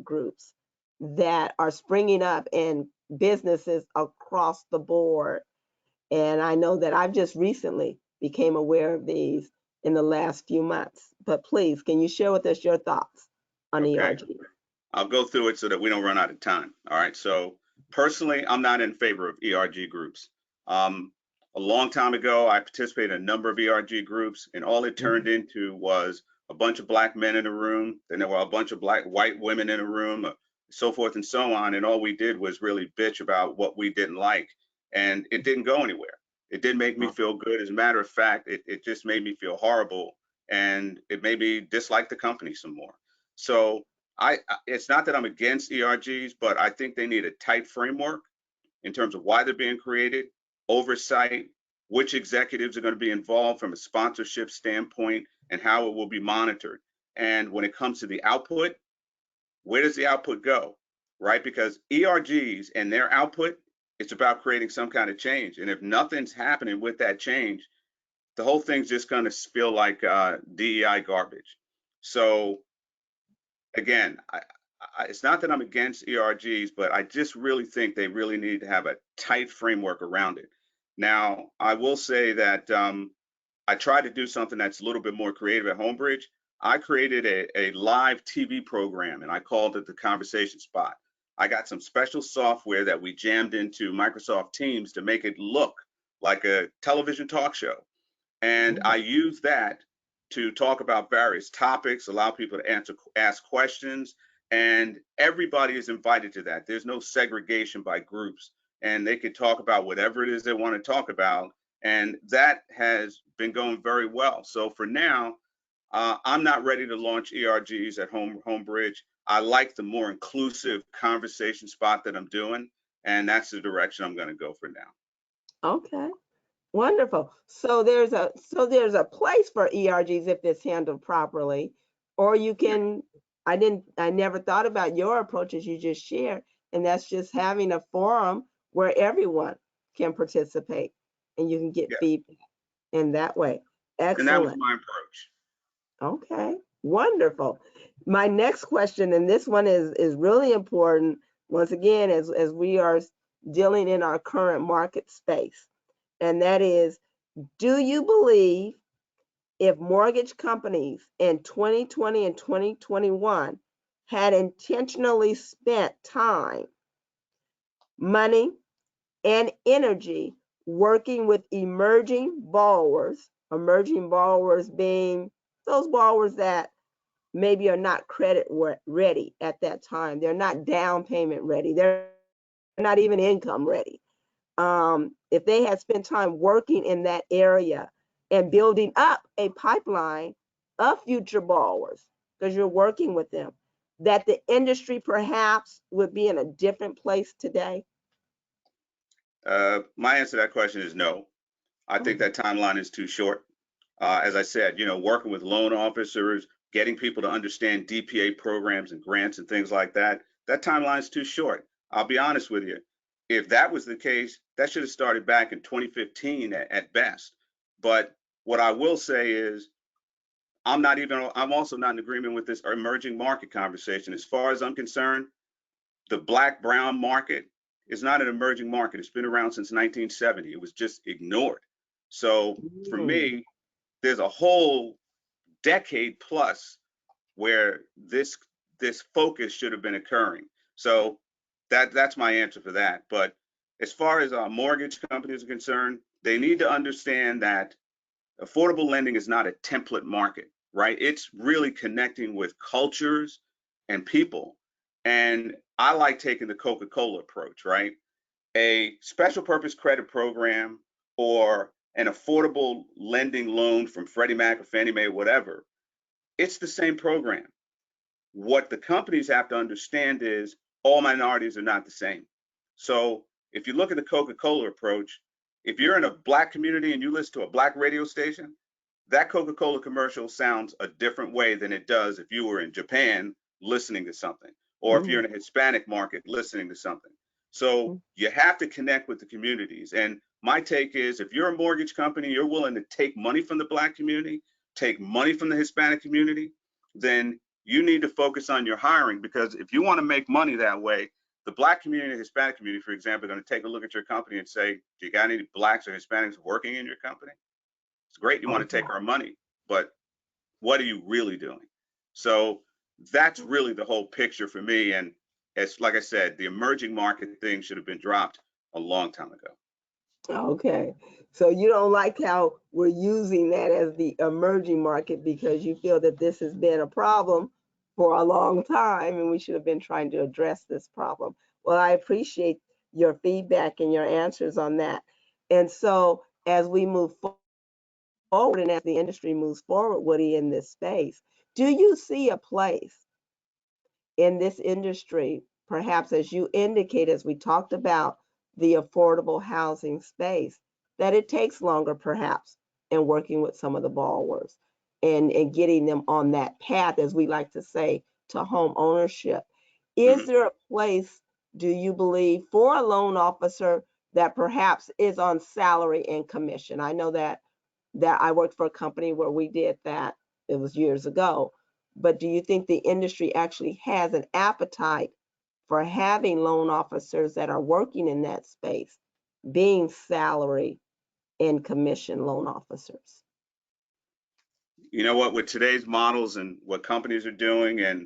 groups that are springing up in businesses across the board. And I know that I've just recently became aware of these in the last few months. But please, can you share with us your thoughts on Okay. ERG? I'll go through it so that we don't run out of time. All right. So personally, I'm not in favor of ERG groups. A long time ago, I participated in a number of ERG groups, and all it turned into was a bunch of black men in a room. Then there were a bunch of white women in a room, so forth and so on. And all we did was really bitch about what we didn't like, and it didn't go anywhere. It didn't make me feel good. As a matter of fact, it just made me feel horrible, and it made me dislike the company some more. So it's not that I'm against ERGs, but I think they need a tight framework in terms of why they're being created, oversight, which executives are going to be involved from a sponsorship standpoint, and how it will be monitored. And when it comes to the output, where does the output go, right? Because ERGs and their output, it's about creating some kind of change. And if nothing's happening with that change, the whole thing's just going to spill like DEI garbage. So again, it's not that I'm against ERGs, but I just really think they really need to have a tight framework around it. Now, I will say that I tried to do something that's a little bit more creative at Homebridge. I created a live TV program, and I called it the Conversation Spot. I got some special software that we jammed into Microsoft Teams to make it look like a television talk show. And I use that to talk about various topics, allow people to ask questions, and everybody is invited to that. There's no segregation by groups, and they could talk about whatever it is they want to talk about. And that has been going very well. So for now, I'm not ready to launch ERGs at Homebridge. I like the more inclusive conversation spot that I'm doing, and that's the direction I'm going to go for now. Okay. Wonderful. So there's a place for ERGs if it's handled properly, or you can, I never thought about your approach as you just shared, and that's just having a forum where everyone can participate and you can get Yeah. feedback in that way. Excellent. And that was my approach. Okay, wonderful. My next question, and this one is really important, once again, as we are dealing in our current market space, and that is, do you believe if mortgage companies in 2020 and 2021 had intentionally spent time, money, and energy working with emerging borrowers being those borrowers that maybe are not credit ready at that time. They're not down payment ready. They're not even income ready. If they had spent time working in that area and building up a pipeline of future borrowers, because you're working with them, that the industry perhaps would be in a different place today? My answer to that question is no. I think that timeline is too short. As I said, working with loan officers, getting people to understand DPA programs and grants and things like that, that timeline is too short. I'll be honest with you. If that was the case, that should have started back in 2015 at best. But what I will say is, I'm also not in agreement with this emerging market conversation. As far as I'm concerned, the black brown market is not an emerging market. It's been around since 1970. It was just ignored. So for me, there's a whole decade plus where this focus should have been occurring. So that's my answer for that. But as far as mortgage companies are concerned, they need to understand that affordable lending is not a template market, right? It's really connecting with cultures and people. And I like taking the Coca-Cola approach, right? A special purpose credit program or an affordable lending loan from Freddie Mac or Fannie Mae, whatever, it's the same program. What the companies have to understand is all minorities are not the same. So if you look at the Coca-Cola approach, if you're in a black community and you listen to a black radio station, that Coca-Cola commercial sounds a different way than it does if you were in Japan listening to something, or if you're in a Hispanic market listening to something. So you have to connect with the communities. And my take is, if you're a mortgage company, you're willing to take money from the black community, take money from the Hispanic community, then you need to focus on your hiring, because if you want to make money that way, the black community and Hispanic community, for example, are going to take a look at your company and say, do you got any blacks or Hispanics working in your company? It's great you want to take our money, but what are you really doing? So that's really the whole picture for me. And it's like I said, the emerging market thing should have been dropped a long time ago. Okay. So you don't like how we're using that as the emerging market, because you feel that this has been a problem for a long time and we should have been trying to address this problem. Well, I appreciate your feedback and your answers on that. And so as we move forward and as the industry moves forward, Woody, in this space, do you see a place in this industry, perhaps as you indicate, as we talked about the affordable housing space, that it takes longer perhaps in working with some of the borrowers and getting them on that path, as we like to say, to home ownership? Is there a place, do you believe, for a loan officer that perhaps is on salary and commission? I know that I worked for a company where we did that. It was years ago. But do you think the industry actually has an appetite for having loan officers that are working in that space being salary and commission loan officers? You know what, with today's models and what companies are doing and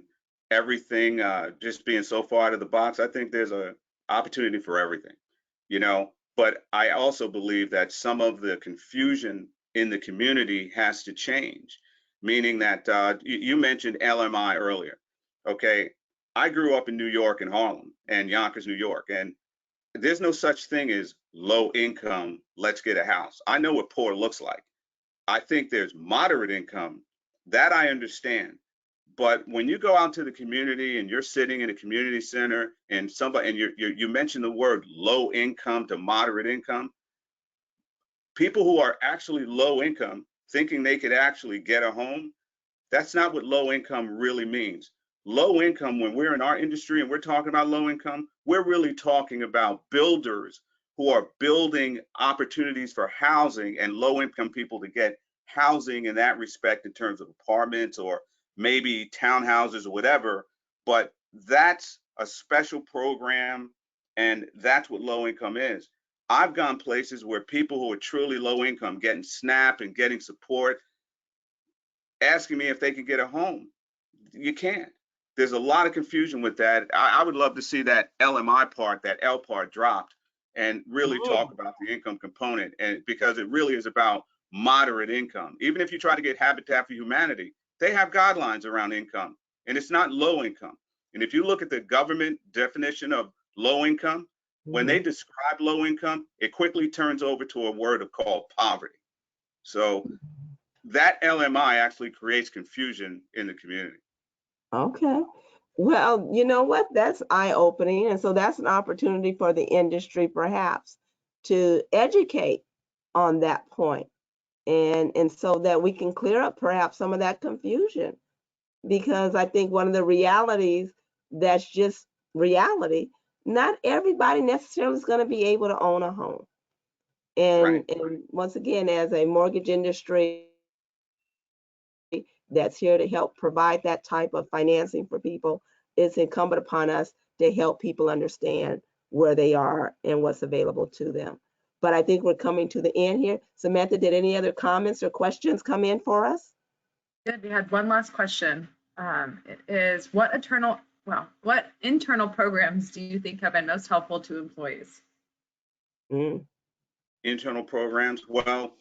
everything just being so far out of the box, I think there's an opportunity for everything, but I also believe that some of the confusion in the community has to change, meaning that you mentioned LMI earlier. Okay, I grew up in New York, in Harlem and Yonkers, New York, and there's no such thing as low income, let's get a house. I know what poor looks like. I think there's moderate income, that I understand. But when you go out to the community and you're sitting in a community center and you mention the word low income to moderate income, people who are actually low income thinking they could actually get a home, that's not what low income really means. Low income, when we're in our industry and we're talking about low income, we're really talking about builders who are building opportunities for housing and low income people to get housing in that respect, in terms of apartments or maybe townhouses or whatever. But that's a special program, and that's what low income is. I've gone places where people who are truly low income getting SNAP and getting support, asking me if they can get a home. You can't. There's a lot of confusion with that. I would love to see that LMI part, that L part dropped, and really talk about the income component, and because it really is about moderate income. Even if you try to get Habitat for Humanity, they have guidelines around income, and it's not low income. And if you look at the government definition of low income, when they describe low income, it quickly turns over to a word called poverty. So that LMI actually creates confusion in the community. Okay. Well, you know what? That's eye-opening. And so that's an opportunity for the industry perhaps to educate on that point. And so that we can clear up perhaps some of that confusion. Because I think one of the realities that's just reality, not everybody necessarily is going to be able to own a home. And once again, as a mortgage industry that's here to help provide that type of financing for people, it's incumbent upon us to help people understand where they are and what's available to them. But I think we're coming to the end here. Samantha, did any other comments or questions come in for us? Good. We had one last question. It is what internal programs do you think have been most helpful to employees? Internal programs. Well,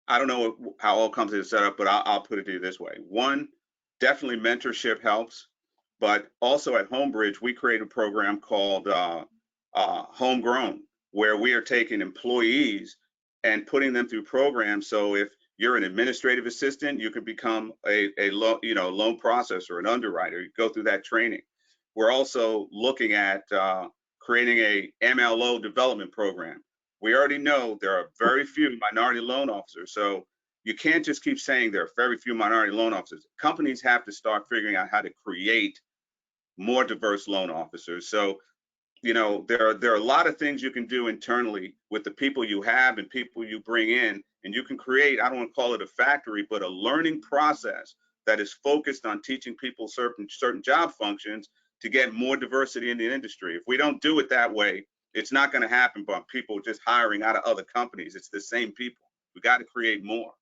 I don't know how all comes to set up, but I'll put it to you this way. One, definitely mentorship helps, but also at Homebridge, we create a program called Homegrown, where we are taking employees and putting them through programs. So if you're an administrative assistant, you can become a loan processor, an underwriter. You go through that training. We're also looking at creating a MLO development program. We already know there are very few minority loan officers. So you can't just keep saying there are very few minority loan officers. Companies have to start figuring out how to create more diverse loan officers. So, you know, there are a lot of things you can do internally with the people you have and people you bring in, and you can create, I don't want to call it a factory, but a learning process that is focused on teaching people certain job functions to get more diversity in the industry. If we don't do it that way, it's not going to happen by people just hiring out of other companies. It's the same people. We got to create more.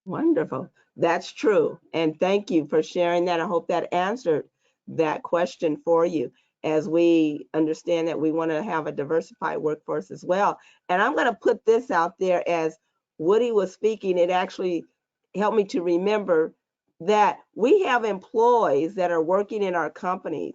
Wonderful. That's true. And thank you for sharing that. I hope that answered that question for you, as we understand that we want to have a diversified workforce as well. And I'm going to put this out there. As Woody was speaking, it actually helped me to remember that we have employees that are working in our companies.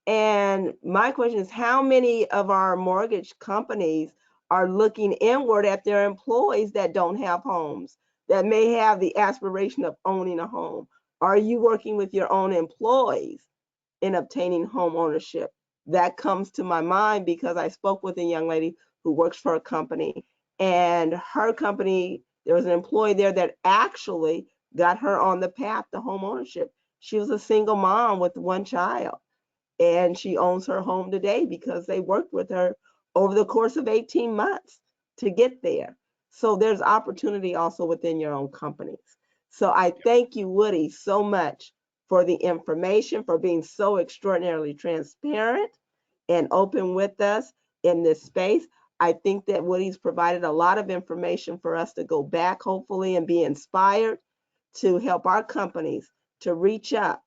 And my question is, how many of our mortgage companies are looking inward at their employees that don't have homes, that may have the aspiration of owning a home? Are you working with your own employees in obtaining home ownership? That comes to my mind because I spoke with a young lady who works for a company, and her company, there was an employee there that actually got her on the path to home ownership. She was a single mom with one child, and she owns her home today because they worked with her over the course of 18 months to get there. So there's opportunity also within your own companies. So I thank you, Woody, so much for the information, for being so extraordinarily transparent and open with us in this space. I think that Woody's provided a lot of information for us to go back, hopefully, and be inspired to help our companies to reach up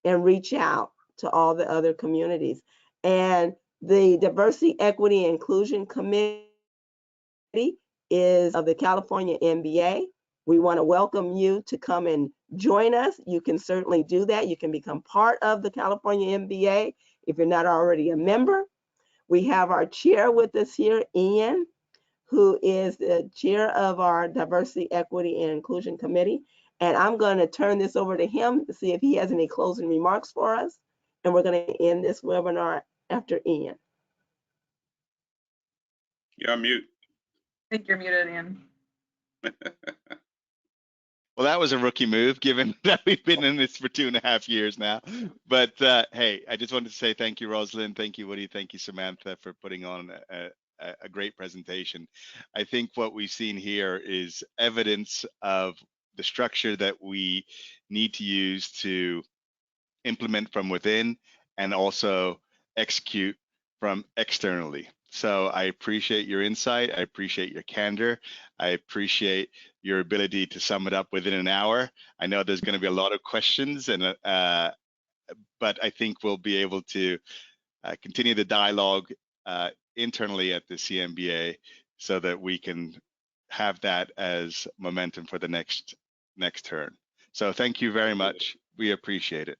and reach out to all the other communities. And the Diversity, Equity, and Inclusion Committee is of the California MBA. We want to welcome you to come and join us. You can certainly do that. You can become part of the California MBA if you're not already a member. We have our chair with us here, Ian, who is the chair of our Diversity, Equity, and Inclusion Committee. And I'm going to turn this over to him to see if he has any closing remarks for us. And we're going to end this webinar after Ian. You're on mute. I think you're muted, Ian. Well, that was a rookie move, given that we've been in this for 2.5 years now. But hey, I just wanted to say thank you, Rosalind. Thank you, Woody. Thank you, Samantha, for putting on a great presentation. I think what we've seen here is evidence of the structure that we need to use to implement from within and also execute from externally. So I appreciate your insight. I appreciate your candor. I appreciate your ability to sum it up within an hour. I know there's going to be a lot of questions, and but I think we'll be able to continue the dialogue internally at the CMBA so that we can have that as momentum for the next turn. So thank you very much. We appreciate it.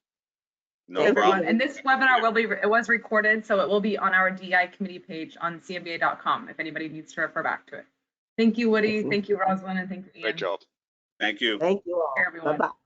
No Thank problem. you. And this webinar it was recorded, so it will be on our DEI committee page on cmba.com if anybody needs to refer back to it. Thank you, Woody. Yes, ma'am. Thank you, Rosalind, and thank you, Ian. Great job. Thank you. Thank you all. Everyone. Bye-bye.